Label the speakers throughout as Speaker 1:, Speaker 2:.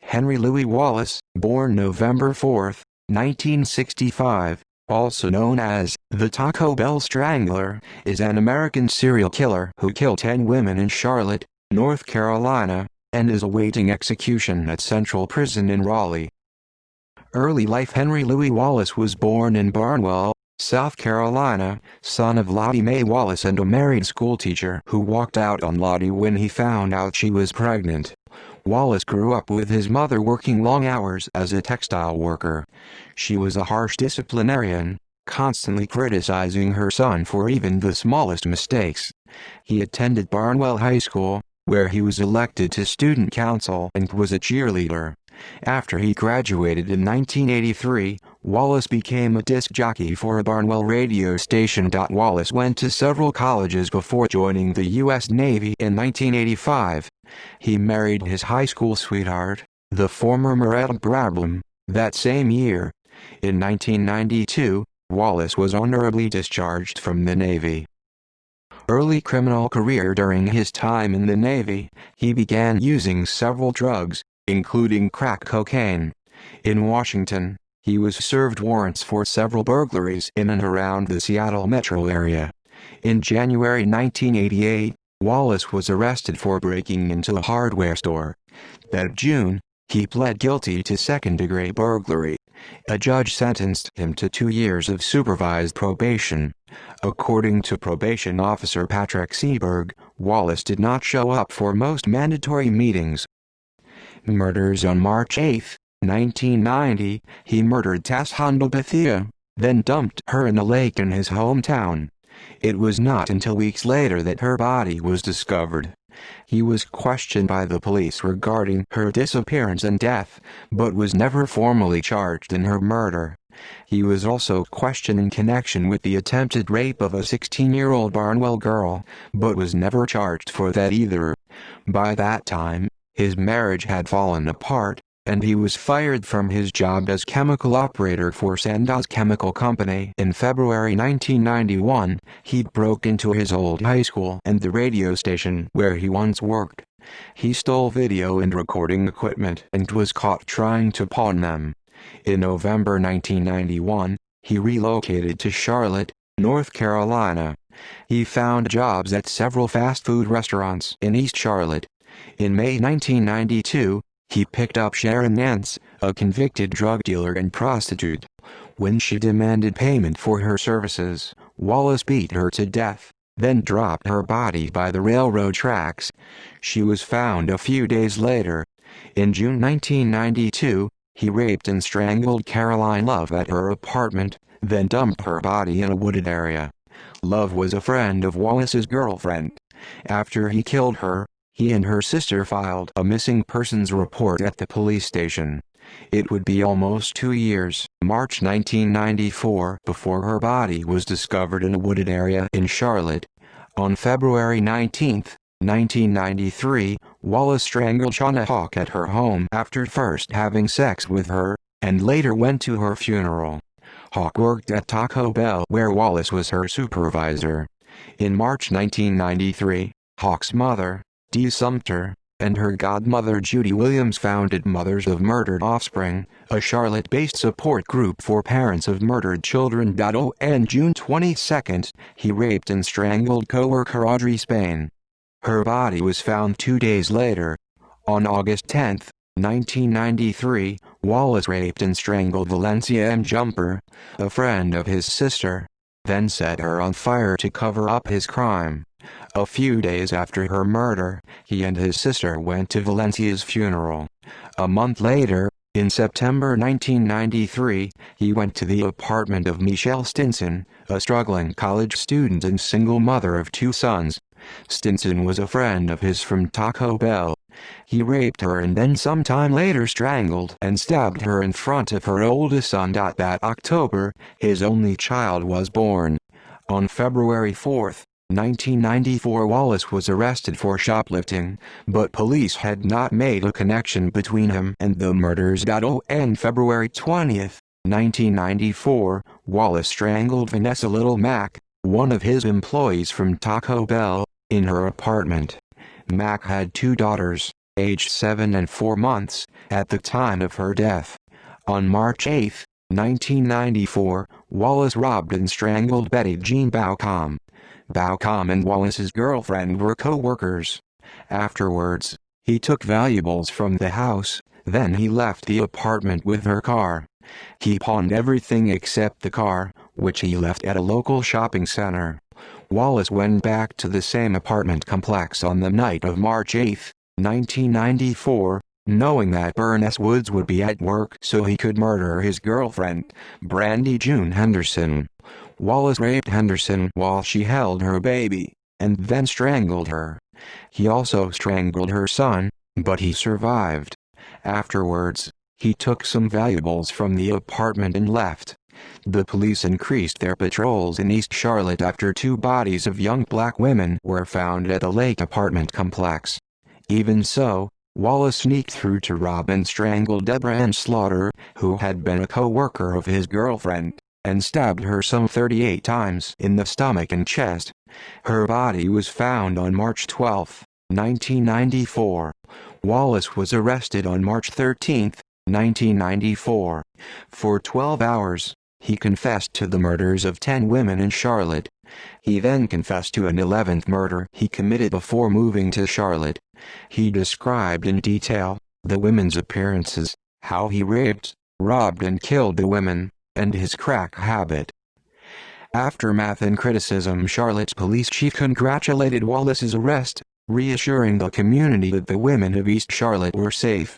Speaker 1: Henry Louis Wallace, born November 4, 1965, also known as the Taco Bell Strangler, is an American serial killer who killed 10 women in Charlotte, North Carolina, and is awaiting execution at Central Prison in Raleigh. Early life. Henry Louis Wallace was born in Barnwell, South Carolina, son of Lottie Mae Wallace and a married schoolteacher who walked out on Lottie when he found out she was pregnant. Wallace grew up with his mother working long hours as a textile worker. She was a harsh disciplinarian, constantly criticizing her son for even the smallest mistakes. He attended Barnwell High School, where he was elected to student council and was a cheerleader. After he graduated in 1983, Wallace became a disc jockey for a Barnwell radio station. Wallace went to several colleges before joining the U.S. Navy in 1985. He married his high school sweetheart, the former Maretta Brabham, that same year. In 1992, Wallace was honorably discharged from the Navy. Early criminal career. During his time in the Navy, he began using several drugs, including crack cocaine. In Washington, he was served warrants for several burglaries in and around the Seattle metro area. In January 1988, Wallace was arrested for breaking into a hardware store. That June, he pled guilty to second-degree burglary. A judge sentenced him to 2 years of supervised probation. According to probation officer Patrick Seberg, Wallace did not show up for most mandatory meetings. Murders. On March 8, 1990, he murdered Tasshondal Bethia, then dumped her in a lake in his hometown. It was not until weeks later that her body was discovered. He was questioned by the police regarding her disappearance and death, but was never formally charged in her murder. He was also questioned in connection with the attempted rape of a 16-year-old Barnwell girl, but was never charged for that either. By that time, his marriage had fallen apart, and he was fired from his job as chemical operator for Sandoz Chemical Company. In February 1991, he broke into his old high school and the radio station where he once worked. He stole video and recording equipment and was caught trying to pawn them. In November 1991, he relocated to Charlotte, North Carolina. He found jobs at several fast food restaurants in East Charlotte. In May 1992, he picked up Sharon Nance, a convicted drug dealer and prostitute. When she demanded payment for her services, Wallace beat her to death, then dropped her body by the railroad tracks. She was found a few days later. In June 1992, he raped and strangled Caroline Love at her apartment, then dumped her body in a wooded area. Love was a friend of Wallace's girlfriend. After he killed her, he and her sister filed a missing persons report at the police station. It would be almost 2 years, March 1994, before her body was discovered in a wooded area in Charlotte. On February 19, 1993, Wallace strangled Shauna Hawk at her home after first having sex with her, and later went to her funeral. Hawk worked at Taco Bell where Wallace was her supervisor. In March 1993, Hawk's mother, Dee Sumter, and her godmother Judy Williams founded Mothers of Murdered Offspring, a Charlotte-based support group for parents of murdered children. On June 22, he raped and strangled co-worker Audrey Spain. Her body was found 2 days later. On August 10, 1993, Wallace raped and strangled Valencia M. Jumper, a friend of his sister, then set her on fire to cover up his crime. A few days after her murder, he and his sister went to Valencia's funeral. A month later, in September 1993, he went to the apartment of Michelle Stinson, a struggling college student and single mother of 2 sons. Stinson was a friend of his from Taco Bell. He raped her and then sometime later strangled and stabbed her in front of her oldest son. That October, his only child was born. On February 4, 1994, Wallace was arrested for shoplifting, but police had not made a connection between him and the murders. On February 20, 1994, Wallace strangled Vanessa Little Mack, one of his employees from Taco Bell, in her apartment. Mack had 2 daughters, aged 7 and 4 months, at the time of her death. On March 8, 1994, Wallace robbed and strangled Betty Jean Baucom. Baucom and Wallace's girlfriend were co-workers. Afterwards, he took valuables from the house, then he left the apartment with her car. He pawned everything except the car, which he left at a local shopping center. Wallace went back to the same apartment complex on the night of March 8, 1994, knowing that Burness Woods would be at work so he could murder his girlfriend, Brandy June Henderson. Wallace raped Henderson while she held her baby, and then strangled her. He also strangled her son, but he survived. Afterwards, he took some valuables from the apartment and left. The police increased their patrols in East Charlotte after 2 bodies of young black women were found at the Lake apartment complex. Even so, Wallace sneaked through to rob and strangle Deborah Ann Slaughter, who had been a co-worker of his girlfriend, and stabbed her some 38 times in the stomach and chest. Her body was found on March 12, 1994. Wallace was arrested on March 13, 1994. For 12 hours, he confessed to the murders of 10 women in Charlotte. He then confessed to an 11th murder he committed before moving to Charlotte. He described in detail the women's appearances, how he raped, robbed and killed the women, and his crack habit. Aftermath and criticism. Charlotte's police chief congratulated Wallace's arrest, reassuring the community that the women of East Charlotte were safe.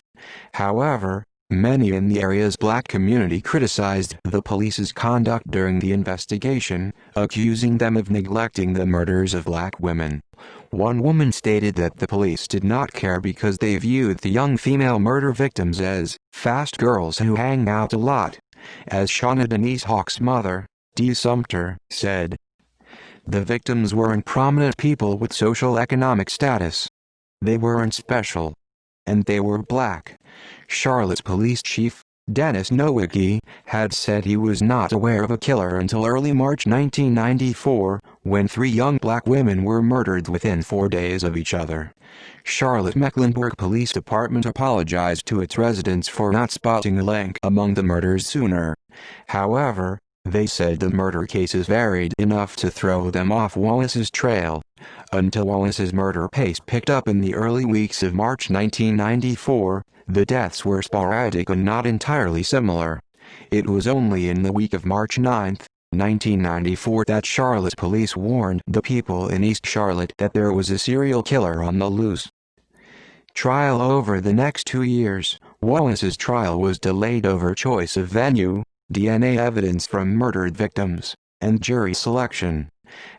Speaker 1: However, many in the area's black community criticized the police's conduct during the investigation, accusing them of neglecting the murders of black women. One woman stated that the police did not care because they viewed the young female murder victims as fast girls who hang out a lot. As Shauna Denise Hawk's mother, Dee Sumter, said, "The victims weren't prominent people with social-economic status. They weren't special. And they were black." Charlotte's police chief, Dennis Nowicki, had said he was not aware of a killer until early March 1994, when 3 young black women were murdered within 4 days of each other. Charlotte Mecklenburg Police Department apologized to its residents for not spotting a link among the murders sooner. However, they said the murder cases varied enough to throw them off Wallace's trail. Until Wallace's murder pace picked up in the early weeks of March 1994, the deaths were sporadic and not entirely similar. It was only in the week of March 9, 1994 that Charlotte police warned the people in East Charlotte that there was a serial killer on the loose. Trial. Over the next 2 years, Wallace's trial was delayed over choice of venue, DNA evidence from murdered victims, and jury selection.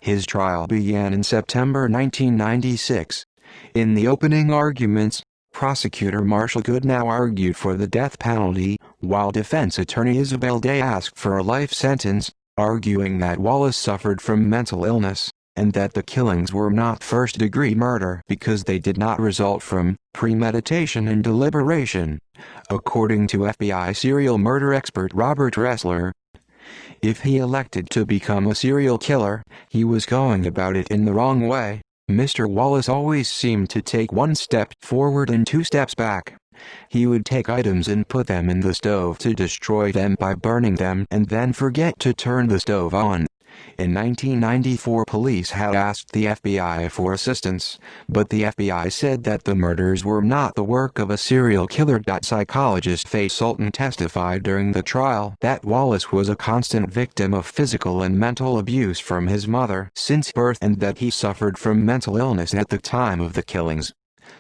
Speaker 1: His trial began in September 1996. In the opening arguments, prosecutor Marshall Goodnow argued for the death penalty, while defense attorney Isabel Day asked for a life sentence, arguing that Wallace suffered from mental illness, and that the killings were not first-degree murder because they did not result from premeditation and deliberation. According to FBI serial murder expert Robert Ressler, if he elected to become a serial killer, he was going about it in the wrong way. Mr. Wallace always seemed to take 1 step forward and 2 steps back. He would take items and put them in the stove to destroy them by burning them and then forget to turn the stove on. In 1994, police had asked the FBI for assistance, but the FBI said that the murders were not the work of a serial killer. Psychologist Faye Sultan testified during the trial that Wallace was a constant victim of physical and mental abuse from his mother since birth and that he suffered from mental illness at the time of the killings.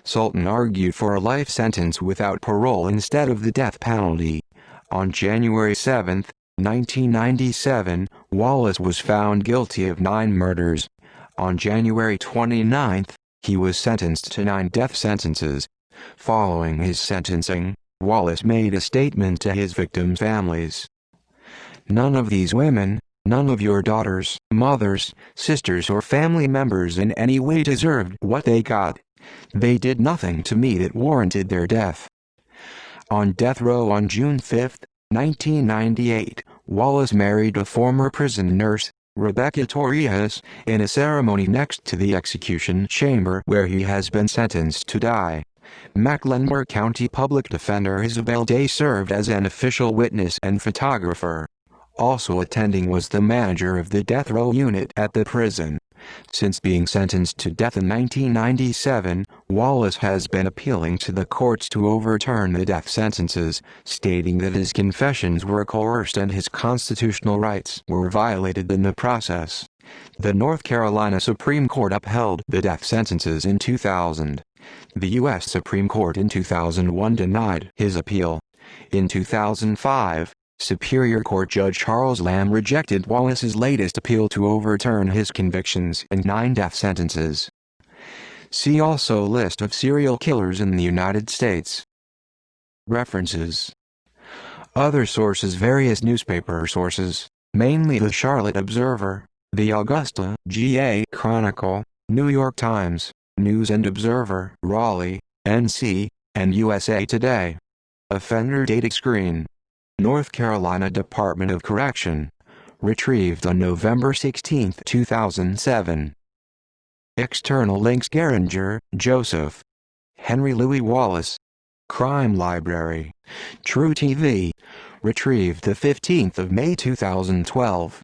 Speaker 1: Sultan argued for a life sentence without parole instead of the death penalty. On January 7, 1997, Wallace was found guilty of 9 murders. On January 29, he was sentenced to 9 death sentences. Following his sentencing, Wallace made a statement to his victims' families. "None of these women, none of your daughters, mothers, sisters or family members in any way deserved what they got. They did nothing to me that warranted their death." On death row on June 5, 1998, Wallace married a former prison nurse, Rebecca Torrijos, in a ceremony next to the execution chamber where he has been sentenced to die. Mecklenburg County Public Defender Isabel Day served as an official witness and photographer. Also attending was the manager of the death row unit at the prison. Since being sentenced to death in 1997, Wallace has been appealing to the courts to overturn the death sentences, stating that his confessions were coerced and his constitutional rights were violated in the process. The North Carolina Supreme Court upheld the death sentences in 2000. The U.S. Supreme Court in 2001 denied his appeal. In 2005, Superior Court Judge Charles Lamb rejected Wallace's latest appeal to overturn his convictions and 9 death sentences. See also List of serial killers in the United States. References. Other sources. Various newspaper sources, mainly the Charlotte Observer, the Augusta, GA Chronicle, New York Times, News and Observer, Raleigh, NC, and USA Today. Offender data screen. North Carolina Department of Correction. Retrieved on November 16, 2007. External links. Geringer, Joseph. Henry Louis Wallace. Crime Library. True TV. Retrieved the 15th of May 2012.